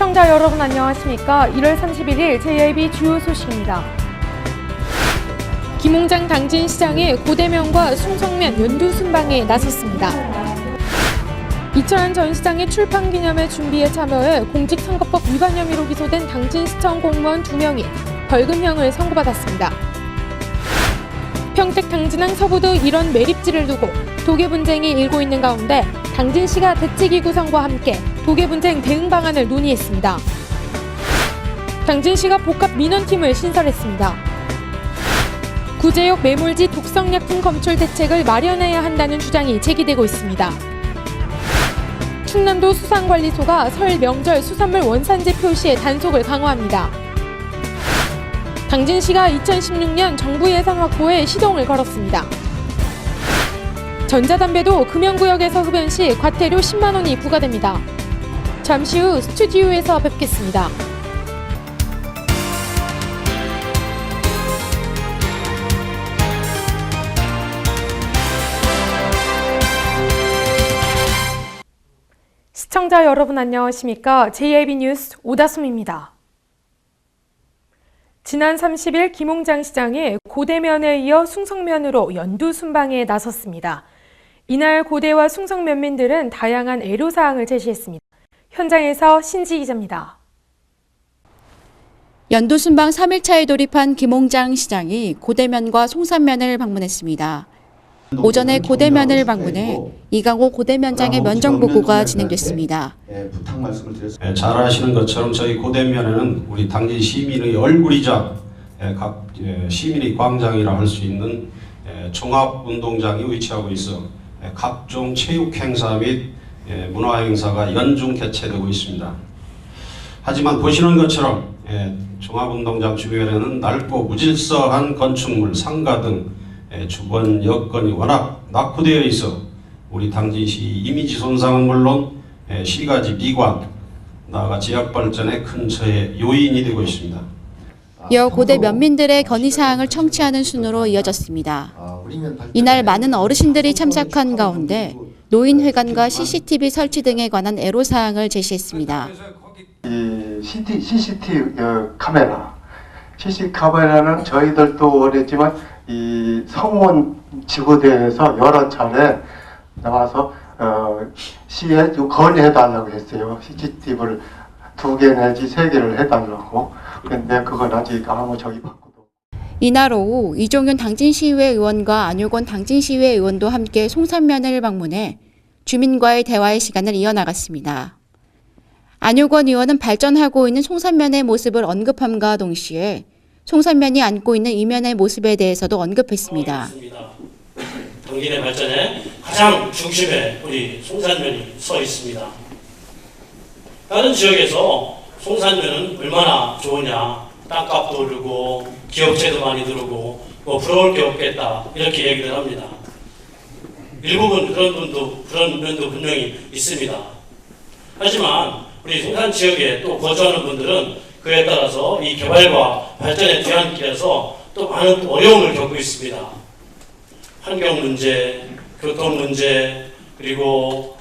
시청자 여러분 안녕하십니까? 1월 31일 JIB 주요 소식입니다. 김홍장 당진시장이 고대면과 숭성면 연두 순방에 나섰습니다. 이철한 전 시장의 출판 기념회 준비에 참여해 공직선거법 위반 혐의로 기소된 당진시청 공무원 2명이 벌금형을 선고받았습니다. 평택 당진항 서부도 이런 매립지를 두고 도계 분쟁이 일고 있는 가운데 당진시가 대책위 구성과 함께 도계 분쟁 대응 방안을 논의했습니다. 당진시가 복합 민원팀을 신설했습니다. 구제역 매몰지 독성약품 검출 대책을 마련해야 한다는 주장이 제기되고 있습니다. 충남도 수산관리소가 설 명절 수산물 원산지 표시의 단속을 강화합니다. 당진시가 2016년 정부 예산 확보에 시동을 걸었습니다. 전자담배도 금연구역에서 흡연 시 과태료 10만 원이 부과됩니다. 잠시 후 스튜디오에서 뵙겠습니다. 시청자 여러분 안녕하십니까? JIB 뉴스 오다솜입니다. 지난 30일 김홍장 시장이 고대면에 이어 숭성면으로 연두 순방에 나섰습니다. 이날 고대와 숭성 면민들은 다양한 애로사항을 제시했습니다. 현장에서 신지 기자입니다. 연두 순방 3일차에 돌입한 김홍장 시장이 고대면과 숭산면을 방문했습니다. 오전에 고대면을 방문해 이강호 고대면장의 면정보고가 진행됐습니다. 잘 아시는 것처럼 저희 고대면에는 우리 당진 시민의 얼굴이자 각 시민의 광장이라 할 수 있는 종합운동장이 위치하고 있어 각종 체육 행사 및 문화 행사가 연중 개최되고 있습니다. 하지만 보시는 것처럼 종합운동장 주변에는 넓고 무질서한 건축물, 상가 등 주변 여건이 워낙 낙후되어 있어 우리 당진시 이미지 손상은 물론 시가지 미관, 나아가 지역 발전에 큰 요인이 되고 있습니다. 이어 고대 면민들의 건의사항을 청취하는 순으로 이어졌습니다. 이날 많은 어르신들이 참석한 가운데 노인회관과 CCTV 설치 등에 관한 애로사항을 제시했습니다. CCTV 카메라는 저희들도 원했지만 이 성원 지구대에서 여러 차례 나와서 시에 건의해달라고 했어요. CCTV를 2개 내지 3개를 해달라고. 그런데 그건 아직 아무 저기 받고도. 이날 오후 이종윤 당진시의회 의원과 안효권 당진시의회 의원도 함께 숭산면을 방문해 주민과의 대화의 시간을 이어나갔습니다. 안효권 의원은 발전하고 있는 숭산면의 모습을 언급함과 동시에 숭산면이 안고 있는 이면의 모습에 대해서도 언급했습니다. 당진의 발전에 가장 중심에 우리 숭산면이 서 있습니다. 다른 지역에서 숭산면은 얼마나 좋으냐, 땅값도 오르고 기업체도 많이 들어오고 뭐 부러울 게 없겠다 이렇게 얘기를 합니다. 일부분 그런 면도 분명히 있습니다. 하지만 우리 숭산 지역에 또 거주하는 분들은 그에 따라서 이 개발과 발전의 뒤안길에서 또 많은 어려움을 겪고 있습니다. 환경 문제, 교통 문제, 그리고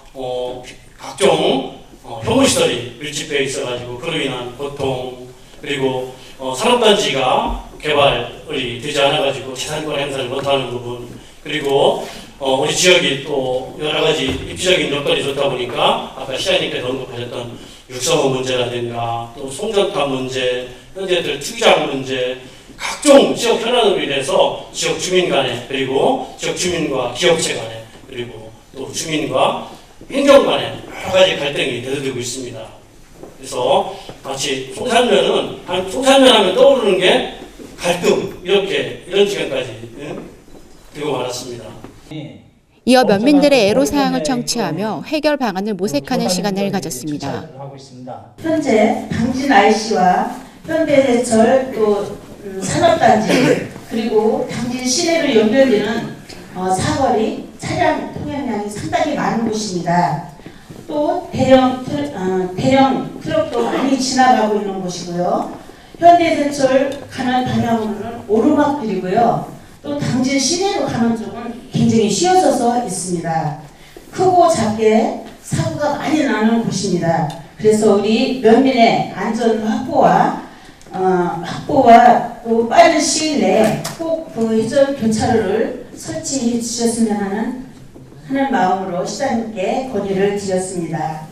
각종 혐오시설이 밀집되어 있어가지고 그로 인한 고통, 그리고 산업단지가 개발이 되지 않아가지고 재산권 행사를 못하는 부분, 그리고 우리 지역이 또 여러 가지 입지적인 여건이 좋다 보니까 아까 시장님께서 언급하셨던 육성호 문제라든가 또 송전탑 문제, 현재들 투기장 문제, 각종 지역 현안으로 인해서 지역 주민 간에 그리고 지역 주민과 기업체 간에 그리고 또 주민과 행정 간에 여러 가지 갈등이 대두되고 있습니다. 그래서 마치 숭산면 하면 떠오르는 게 갈등 이런 지경까지 들고 말았습니다. 이어 면민들의 애로사항을 청취하며 해결 방안을 모색하는 시간을 가졌습니다. 현재 당진 IC와 현대제철 또 산업단지 그리고 당진 시내를 연결되는 사거리 차량 통행량이 상당히 많은 곳입니다. 또 대형 트럭도 많이 지나가고 있는 곳이고요. 현대제철 가는 방향으로는 오르막길이고요. 또 당진 시내로 가는 쪽은 굉장히 휘어져서 있습니다. 크고 작게 사고가 많이 나는 곳입니다. 그래서 우리 면민의 안전 확보와 또 빠른 시일 내에 꼭 그 해저 교차로를 설치해 주셨으면 하는 마음으로 시장님께 건의를 드렸습니다.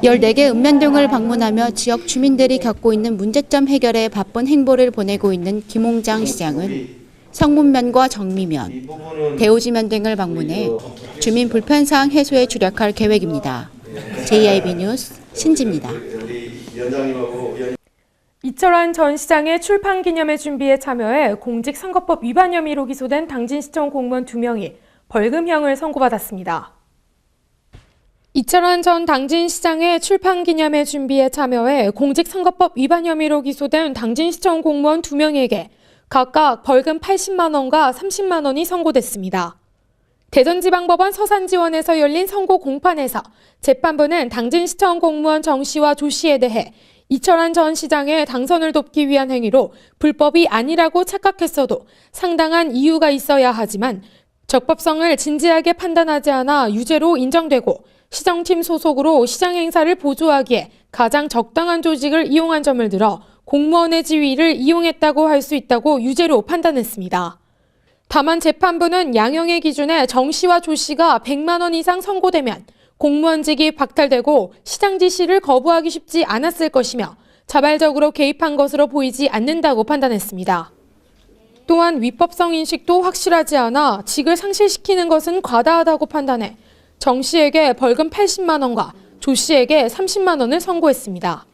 14개 읍면동을 방문하며 지역 주민들이 겪고 있는 문제점 해결에 바쁜 행보를 보내고 있는 김홍장 시장은 성문면과 정미면, 대오지면 등을 방문해 주민 불편사항 해소에 주력할 계획입니다. JIB 뉴스 신지입니다. 이철환 전 시장의 출판 기념회 준비에 참여해 공직선거법 위반 혐의로 기소된 당진시청 공무원 2명이 벌금형을 선고받았습니다. 이철환 전 당진시장의 출판 기념회 준비에 참여해 공직선거법 위반 혐의로 기소된 당진시청 공무원 2명에게 각각 벌금 80만 원과 30만 원이 선고됐습니다. 대전지방법원 서산지원에서 열린 선고 공판에서 재판부는 당진시청 공무원 정 씨와 조 씨에 대해 이철환 전 시장의 당선을 돕기 위한 행위로 불법이 아니라고 착각했어도 상당한 이유가 있어야 하지만 적법성을 진지하게 판단하지 않아 유죄로 인정되고 시정팀 소속으로 시장 행사를 보조하기에 가장 적당한 조직을 이용한 점을 들어 공무원의 지위를 이용했다고 할 수 있다고 유죄로 판단했습니다. 다만 재판부는 양형의 기준에 정 씨와 조 씨가 100만 원 이상 선고되면 공무원직이 박탈되고 시장 지시를 거부하기 쉽지 않았을 것이며 자발적으로 개입한 것으로 보이지 않는다고 판단했습니다. 또한 위법성 인식도 확실하지 않아 직을 상실시키는 것은 과다하다고 판단해 정 씨에게 벌금 80만 원과 조 씨에게 30만 원을 선고했습니다.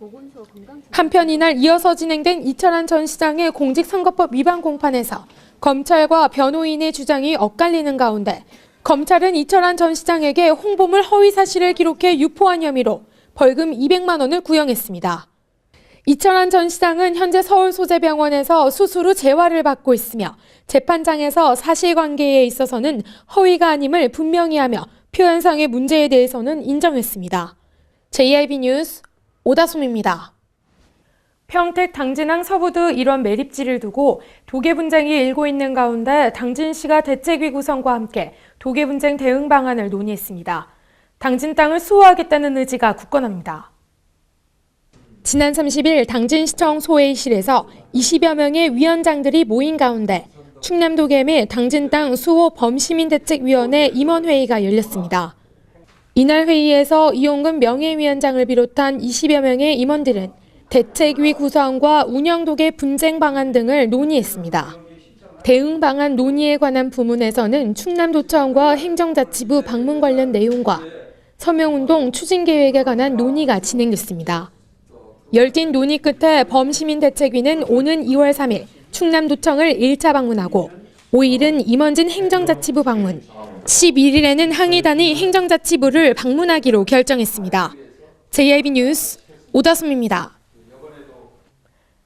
한편 이날 이어서 진행된 이철환 전 시장의 공직선거법 위반 공판에서 검찰과 변호인의 주장이 엇갈리는 가운데 검찰은 이철환 전 시장에게 홍보물 허위 사실을 기록해 유포한 혐의로 벌금 200만 원을 구형했습니다. 이철환 전 시장은 현재 서울소재병원에서 수술 후 재활을 받고 있으며 재판장에서 사실관계에 있어서는 허위가 아님을 분명히 하며 표현상의 문제에 대해서는 인정했습니다. JIB 뉴스 오다솜입니다. 평택 당진항 서부드 일원 매립지를 두고 도계 분쟁이 일고 있는 가운데 당진시가 대책위 구성과 함께 도계 분쟁 대응 방안을 논의했습니다. 당진 땅을 수호하겠다는 의지가 굳건합니다. 지난 30일 당진시청 소회의실에서 20여 명의 위원장들이 모인 가운데 충남도계 및 당진 땅 수호 범시민대책위원회 임원회의가 열렸습니다. 이날 회의에서 이용근 명예위원장을 비롯한 20여 명의 임원들은 대책위 구성과 운영도계 분쟁 방안 등을 논의했습니다. 대응 방안 논의에 관한 부문에서는 충남도청과 행정자치부 방문 관련 내용과 서명운동 추진 계획에 관한 논의가 진행됐습니다. 열띤 논의 끝에 범시민대책위는 오는 2월 3일 충남도청을 1차 방문하고 5일은 임원진 행정자치부 방문, 11일에는 항의단이 행정자치부를 방문하기로 결정했습니다. JIB 뉴스 오다솜입니다.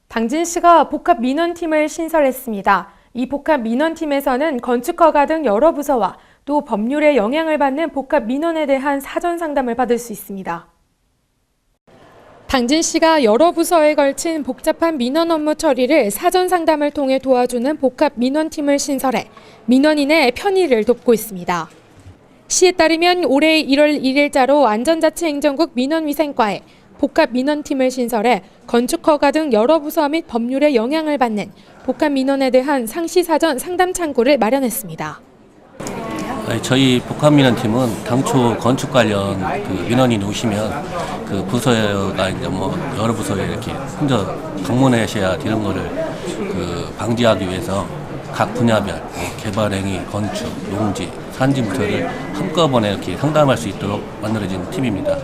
당진시가 복합민원팀을 신설했습니다. 이 복합민원팀에서는 건축허가 등 여러 부서와 또 법률에 영향을 받는 복합민원에 대한 사전 상담을 받을 수 있습니다. 당진시가 여러 부서에 걸친 복잡한 민원 업무 처리를 사전 상담을 통해 도와주는 복합민원팀을 신설해 민원인의 편의를 돕고 있습니다. 시에 따르면 올해 1월 1일자로 안전자치행정국 민원위생과에 복합민원팀을 신설해 건축허가 등 여러 부서 및 법률에 영향을 받는 복합민원에 대한 상시 사전 상담 창구를 마련했습니다. 저희 복합민원팀은 당초 건축 관련 민원인이 오시면 그 부서가 이제 여러 부서에 이렇게 혼자 방문하셔야 되는 거를 방지하기 위해서 각 분야별 개발행위, 건축, 농지, 산지부서를 한꺼번에 이렇게 상담할 수 있도록 만들어진 팀입니다.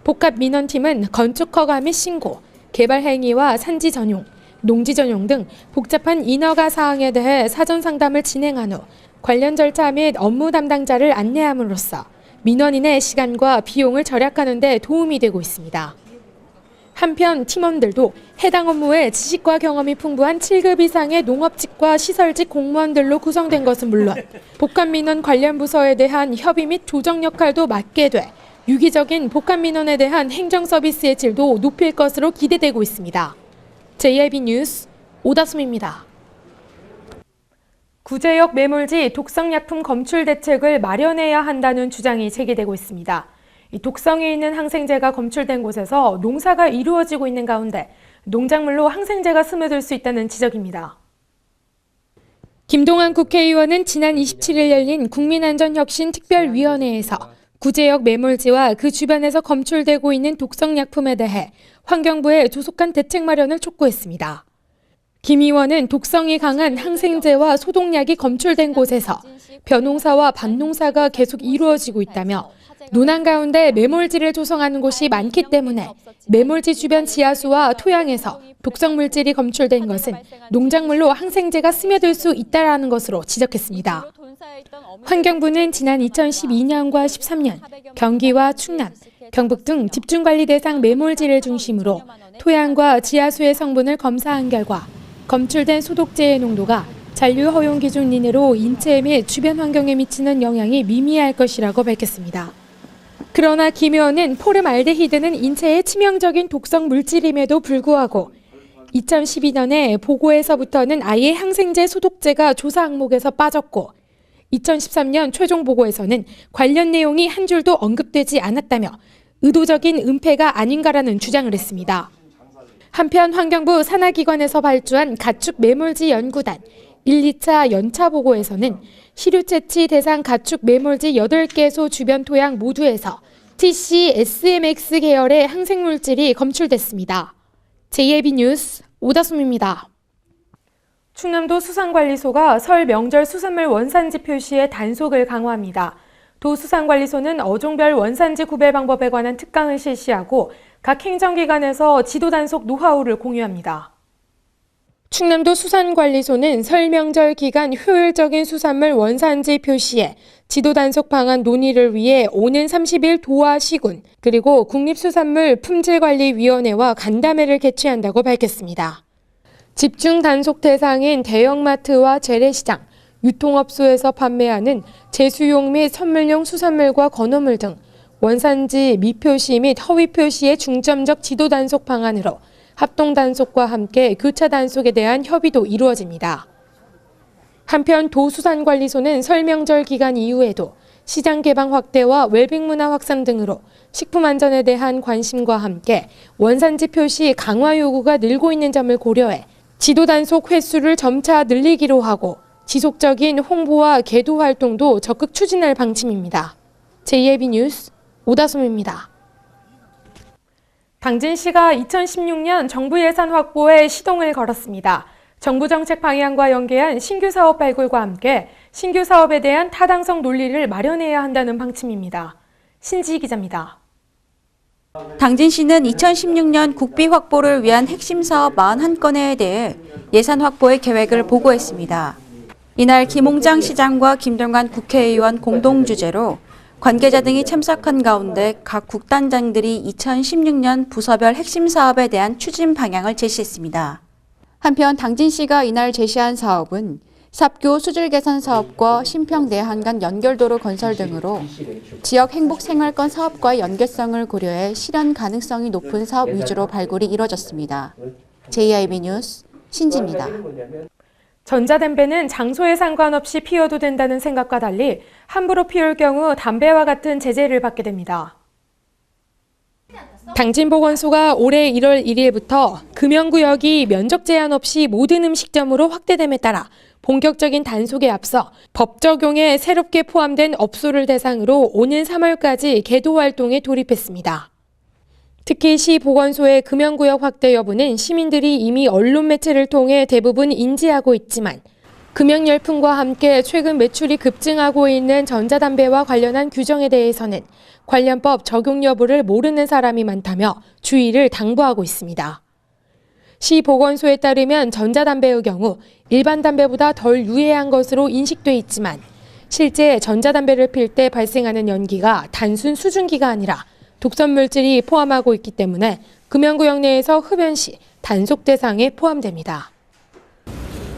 복합민원팀은 건축허가 및 신고, 개발행위와 산지 전용, 농지 전용 등 복잡한 인허가 사항에 대해 사전 상담을 진행한 후 관련 절차 및 업무 담당자를 안내함으로써 민원인의 시간과 비용을 절약하는 데 도움이 되고 있습니다. 한편 팀원들도 해당 업무에 지식과 경험이 풍부한 7급 이상의 농업직과 시설직 공무원들로 구성된 것은 물론 복합민원 관련 부서에 대한 협의 및 조정 역할도 맡게 돼 유기적인 복합민원에 대한 행정 서비스의 질도 높일 것으로 기대되고 있습니다. JIB 뉴스 오다솜입니다. 구제역 매몰지 독성약품 검출 대책을 마련해야 한다는 주장이 제기되고 있습니다. 이 독성이 있는 항생제가 검출된 곳에서 농사가 이루어지고 있는 가운데 농작물로 항생제가 스며들 수 있다는 지적입니다. 김동완 국회의원은 지난 27일 열린 국민안전혁신특별위원회에서 구제역 매몰지와 그 주변에서 검출되고 있는 독성약품에 대해 환경부에 조속한 대책 마련을 촉구했습니다. 김 의원은 독성이 강한 항생제와 소독약이 검출된 곳에서 벼농사와 밭농사가 계속 이루어지고 있다며 논한 가운데 매몰지를 조성하는 곳이 많기 때문에 매몰지 주변 지하수와 토양에서 독성 물질이 검출된 것은 농작물로 항생제가 스며들 수 있다라는 것으로 지적했습니다. 환경부는 지난 2012년과 13년 경기와 충남, 경북 등 집중관리 대상 매몰지를 중심으로 토양과 지하수의 성분을 검사한 결과 검출된 소독제의 농도가 잔류 허용 기준 이내로 인체 및 주변 환경에 미치는 영향이 미미할 것이라고 밝혔습니다. 그러나 김 의원은 포름알데히드는 인체에 치명적인 독성 물질임에도 불구하고 2012년에 보고에서부터는 아예 항생제 소독제가 조사 항목에서 빠졌고 2013년 최종 보고에서는 관련 내용이 한 줄도 언급되지 않았다며 의도적인 은폐가 아닌가라는 주장을 했습니다. 한편 환경부 산하기관에서 발주한 가축 매몰지 연구단 1, 2차 연차 보고에서는 시료 채취 대상 가축 매몰지 8개소 주변 토양 모두에서 TC, SMX 계열의 항생물질이 검출됐습니다. JAB 뉴스 오다솜입니다. 충남도 수산관리소가 설 명절 수산물 원산지 표시의 단속을 강화합니다. 도 수산관리소는 어종별 원산지 구별 방법에 관한 특강을 실시하고 각 행정기관에서 지도 단속 노하우를 공유합니다. 충남도 수산관리소는 설 명절 기간 효율적인 수산물 원산지 표시에 지도 단속 방안 논의를 위해 오는 30일 도와 시군 그리고 국립수산물 품질관리위원회와 간담회를 개최한다고 밝혔습니다. 집중 단속 대상인 대형마트와 재래시장, 유통업소에서 판매하는 제수용 및 선물용 수산물과 건어물 등 원산지 미표시 및 허위 표시의 중점적 지도 단속 방안으로 합동 단속과 함께 교차 단속에 대한 협의도 이루어집니다. 한편 도수산관리소는 설 명절 기간 이후에도 시장 개방 확대와 웰빙 문화 확산 등으로 식품 안전에 대한 관심과 함께 원산지 표시 강화 요구가 늘고 있는 점을 고려해 지도 단속 횟수를 점차 늘리기로 하고 지속적인 홍보와 계도 활동도 적극 추진할 방침입니다. JAB 뉴스 오다솜입니다. 당진시가 2016년 정부 예산 확보에 시동을 걸었습니다. 정부 정책 방향과 연계한 신규 사업 발굴과 함께 신규 사업에 대한 타당성 논리를 마련해야 한다는 방침입니다. 신지희 기자입니다. 당진시는 2016년 국비 확보를 위한 핵심 사업 41건에 대해 예산 확보의 계획을 보고했습니다. 이날 김홍장 시장과 김동완 국회의원 공동 주재로 관계자 등이 참석한 가운데 각 국단장들이 2016년 부서별 핵심 사업에 대한 추진 방향을 제시했습니다. 한편 당진시가 이날 제시한 사업은 삽교 수질 개선 사업과 신평내한간 연결도로 건설 등으로 지역 행복생활권 사업과의 연계성을 고려해 실현 가능성이 높은 사업 위주로 발굴이 이뤄졌습니다. JIB 뉴스 신지입니다. 전자담배는 장소에 상관없이 피워도 된다는 생각과 달리 함부로 피울 경우 담배와 같은 제재를 받게 됩니다. 당진보건소가 올해 1월 1일부터 금연구역이 면적 제한 없이 모든 음식점으로 확대됨에 따라 본격적인 단속에 앞서 법 적용에 새롭게 포함된 업소를 대상으로 오는 3월까지 계도 활동에 돌입했습니다. 특히 시 보건소의 금연구역 확대 여부는 시민들이 이미 언론 매체를 통해 대부분 인지하고 있지만 금연 열풍과 함께 최근 매출이 급증하고 있는 전자담배와 관련한 규정에 대해서는 관련법 적용 여부를 모르는 사람이 많다며 주의를 당부하고 있습니다. 시 보건소에 따르면 전자담배의 경우 일반 담배보다 덜 유해한 것으로 인식돼 있지만 실제 전자담배를 필 때 발생하는 연기가 단순 수증기가 아니라 독성 물질이 포함하고 있기 때문에 금연구역 내에서 흡연 시 단속 대상에 포함됩니다.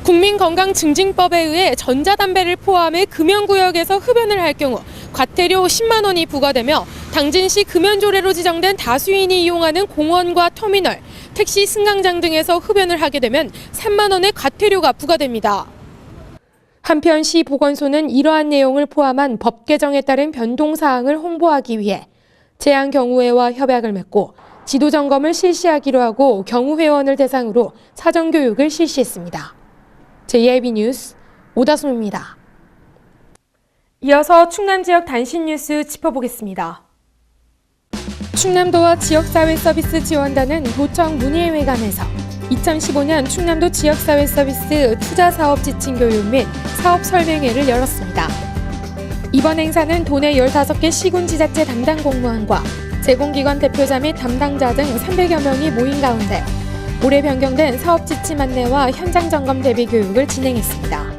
국민건강증진법에 의해 전자담배를 포함해 금연구역에서 흡연을 할 경우 과태료 10만 원이 부과되며 당진시 금연조례로 지정된 다수인이 이용하는 공원과 터미널, 택시 승강장 등에서 흡연을 하게 되면 3만 원의 과태료가 부과됩니다. 한편 시 보건소는 이러한 내용을 포함한 법 개정에 따른 변동사항을 홍보하기 위해 재앙경우회와 협약을 맺고 지도 점검을 실시하기로 하고 경우회원을 대상으로 사전교육을 실시했습니다. JIB 뉴스 오다솜입니다. 이어서 충남 지역 단신 뉴스 짚어보겠습니다. 충남도와 지역사회 서비스 지원단은 도청 문예회관에서 2015년 충남도 지역사회 서비스 투자사업 지침 교육 및 사업 설명회를 열었습니다. 이번 행사는 도내 15개 시군지자체 담당 공무원과 제공기관 대표자 및 담당자 등 300여 명이 모인 가운데 올해 변경된 사업 지침 안내와 현장 점검 대비 교육을 진행했습니다.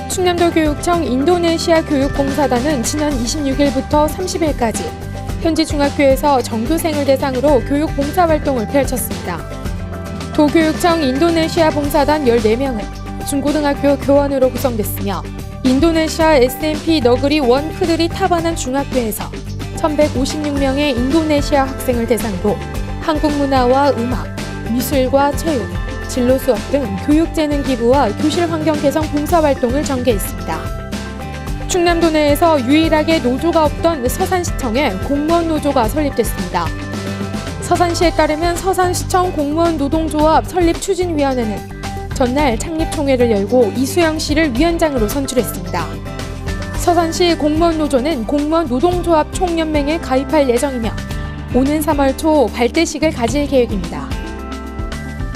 충남도 교육청 인도네시아 교육봉사단은 지난 26일부터 30일까지 현지 중학교에서 전교생을 대상으로 교육 봉사활동을 펼쳤습니다. 도교육청 인도네시아 봉사단 14명은 중고등학교 교원으로 구성됐으며 인도네시아 SMP 너그리 원 크드리 타바난 중학교에서 1156명의 인도네시아 학생을 대상으로 한국 문화와 음악, 미술과 체육, 진로 수업 등 교육재능 기부와 교실 환경 개선 봉사활동을 전개했습니다. 충남도 내에서 유일하게 노조가 없던 서산시청에 공무원 노조가 설립됐습니다. 서산시에 따르면 서산시청 공무원 노동조합 설립 추진위원회는 전날 창립총회를 열고 이수영 씨를 위원장으로 선출했습니다. 서산시 공무원 노조는 공무원 노동조합 총연맹에 가입할 예정이며 오는 3월 초 발대식을 가질 계획입니다.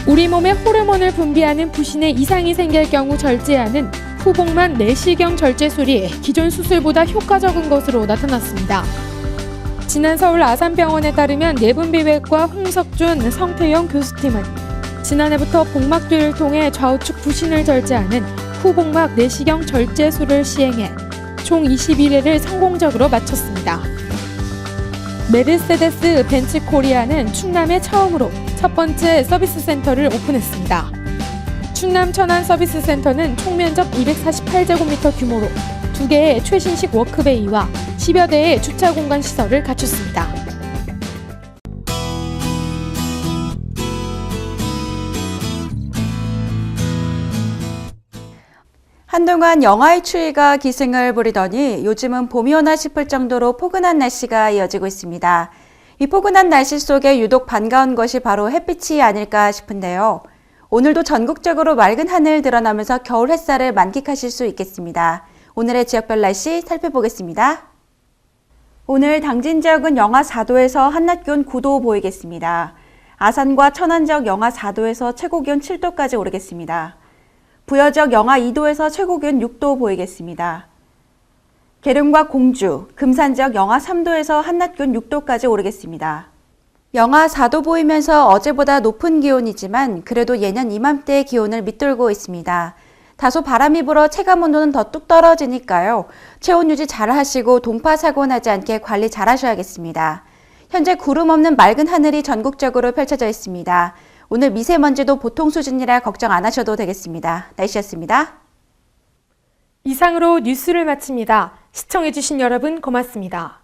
우리 몸에 호르몬을 분비하는 부신에 이상이 생길 경우 절제하는 후복만 내시경 절제술이 기존 수술보다 효과적인 것으로 나타났습니다. 지난 서울 아산병원에 따르면 내분비외과 홍석준, 성태영 교수팀은 지난해부터 복막뒤를 통해 좌우측 부신을 절제하는 후복막 내시경 절제술을 시행해 총 21회를 성공적으로 마쳤습니다. 메르세데스 벤츠 코리아는 충남에 처음으로 첫 번째 서비스 센터를 오픈했습니다. 충남 천안 서비스 센터는 총 면적 248제곱미터 규모로 2개의 최신식 워크베이와 10여 대의 주차 공간 시설을 갖췄습니다. 한동안 영하의 추위가 기승을 부리더니 요즘은 봄이 오나 싶을 정도로 포근한 날씨가 이어지고 있습니다. 이 포근한 날씨 속에 유독 반가운 것이 바로 햇빛이 아닐까 싶은데요. 오늘도 전국적으로 맑은 하늘 드러나면서 겨울 햇살을 만끽하실 수 있겠습니다. 오늘의 지역별 날씨 살펴보겠습니다. 오늘 당진 지역은 영하 4도에서 한낮 기온 9도 보이겠습니다. 아산과 천안 지역 영하 4도에서 최고 기온 7도까지 오르겠습니다. 부여 지역 영하 2도에서 최고 기온 6도 보이겠습니다. 계룡과 공주, 금산 지역 영하 3도에서 한낮 기온 6도까지 오르겠습니다. 영하 4도 보이면서 어제보다 높은 기온이지만 그래도 예년 이맘때의 기온을 밑돌고 있습니다. 다소 바람이 불어 체감 온도는 더 뚝 떨어지니까요. 체온 유지 잘 하시고 동파 사고 나지 않게 관리 잘 하셔야겠습니다. 현재 구름 없는 맑은 하늘이 전국적으로 펼쳐져 있습니다. 오늘 미세먼지도 보통 수준이라 걱정 안 하셔도 되겠습니다. 날씨였습니다. 이상으로 뉴스를 마칩니다. 시청해주신 여러분 고맙습니다.